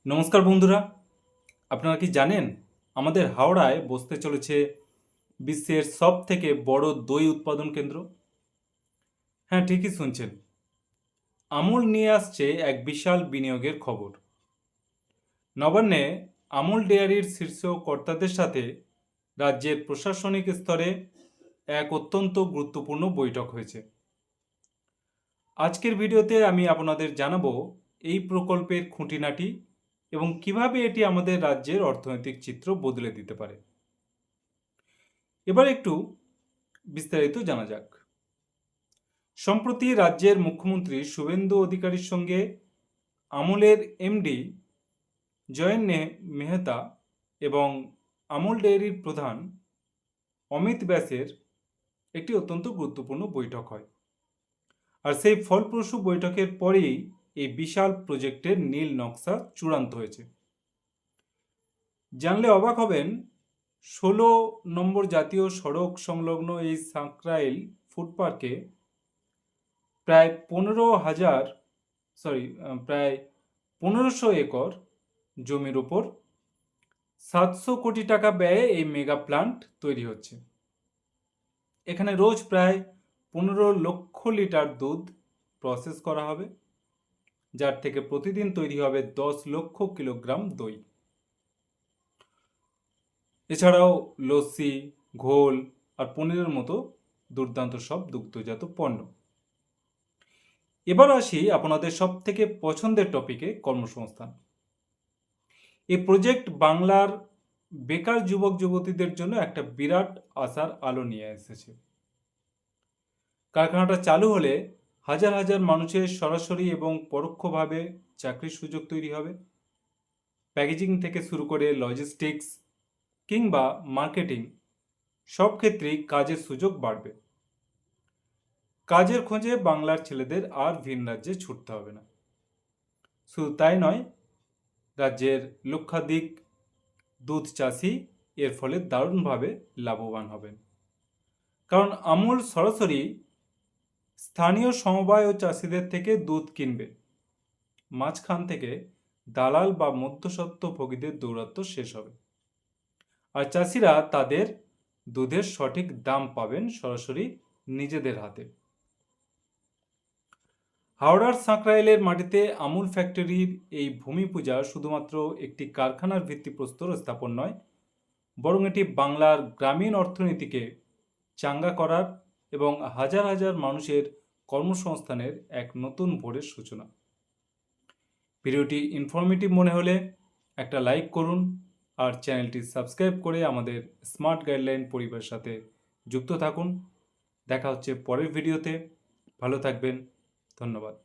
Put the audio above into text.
নমস্কার বন্ধুরা, আপনারা কি জানেন আমাদের হাওড়ায় বসতে চলেছে বিশ্বের সবথেকে বড় দই উৎপাদন কেন্দ্র? হ্যাঁ, ঠিকই শুনছেন। আমুল নিয়ে আসছে এক বিশাল বিনিয়োগের খবর। নবান্নে আমুল ডেয়ারির শীর্ষ কর্তাদের সাথে রাজ্যের প্রশাসনিক স্তরে এক অত্যন্ত গুরুত্বপূর্ণ বৈঠক হয়েছে। আজকের ভিডিওতে আমি আপনাদের জানাবো এই প্রকল্পের খুঁটিনাটি এবং কিভাবে এটি আমাদের রাজ্যের অর্থনৈতিক চিত্র বদলে দিতে পারে। এবার একটু বিস্তারিত জানা যাক। সম্প্রতি রাজ্যের মুখ্যমন্ত্রী শুভেন্দু অধিকারীর সঙ্গে আমুলের এমডি জয়ন্ত মেহতা এবং আমুল ডেয়ারির প্রধান অমিত ব্যাসের একটি অত্যন্ত গুরুত্বপূর্ণ বৈঠক হয়। আর সেই ফলপ্রসূ বৈঠকের পরেই এই বিশাল প্রজেক্টের নীল নকশা চূড়ান্ত হয়েছে। জানলে অবাক হবেন, 16 নম্বর জাতীয় সড়ক সংলগ্ন এই সাঁকরাইল ফুড পার্কে প্রায় 1500 একর জমির উপর 700 কোটি টাকা ব্যয়ে এই মেগা প্লান্ট তৈরি হচ্ছে। এখানে রোজ প্রায় 15 লক্ষ লিটার দুধ প্রসেস করা হবে, যার থেকে প্রতিদিন তৈরি হবে 10 লক্ষ কিলোগ্রাম দই। এছাড়াও লস্যি, ঘোল আর পনিরের মতো দুর্দান্ত সব দুগ্ধজাত পণ্য। এবার আসি আপনাদের সব থেকে পছন্দের টপিকে, কর্মসংস্থান। এই প্রজেক্ট বাংলার বেকার যুবক যুবতীদের জন্য একটা বিরাট আশার আলো নিয়ে এসেছে। কারখানাটা চালু হলে হাজার হাজার মানুষের সরাসরি এবং পরোক্ষভাবে চাকরির সুযোগ তৈরি হবে। প্যাকেজিং থেকে শুরু করে লজিস্টিক্স কিংবা মার্কেটিং, সব ক্ষেত্রেই কাজের সুযোগ বাড়বে। কাজের খোঁজে বাংলার ছেলেদের আর ভিন রাজ্যে ছুটতে হবে না। শুধু তাই নয়, রাজ্যের লক্ষাধিক দুধ চাষি এর ফলে দারুণভাবে লাভবান হবেন। কারণ আমুল সরাসরি স্থানীয় সমবায় ও চাষিদের থেকে দুধ কিনবে। মাঝখান থেকে দালাল বা মধ্যস্বত্বভোগীদের দৌরাত্ম্য শেষ হবে, আর চাষিরা তাদের দুধের সঠিক দাম পাবেন সরাসরি নিজেদের হাতে। হাওড়ার সাঁকরাইলের মাটিতে আমুল ফ্যাক্টরির এই ভূমি পূজা শুধুমাত্র একটি কারখানার ভিত্তিপ্রস্তর স্থাপন নয়, বরং এটি বাংলার গ্রামীণ অর্থনীতিকে চাঙ্গা করার এবং হাজার হাজার মানুষের কর্মসংস্থানের এক নতুন ভোরের সূচনা। ভিডিওটি ইনফরমেটিভ মনে হলে একটা লাইক করুন আর চ্যানেলটি সাবস্ক্রাইব করে আমাদের স্মার্ট গাইডলাইন পরিবারের সাথে যুক্ত থাকুন। দেখা হচ্ছে পরের ভিডিওতে। ভালো থাকবেন। ধন্যবাদ।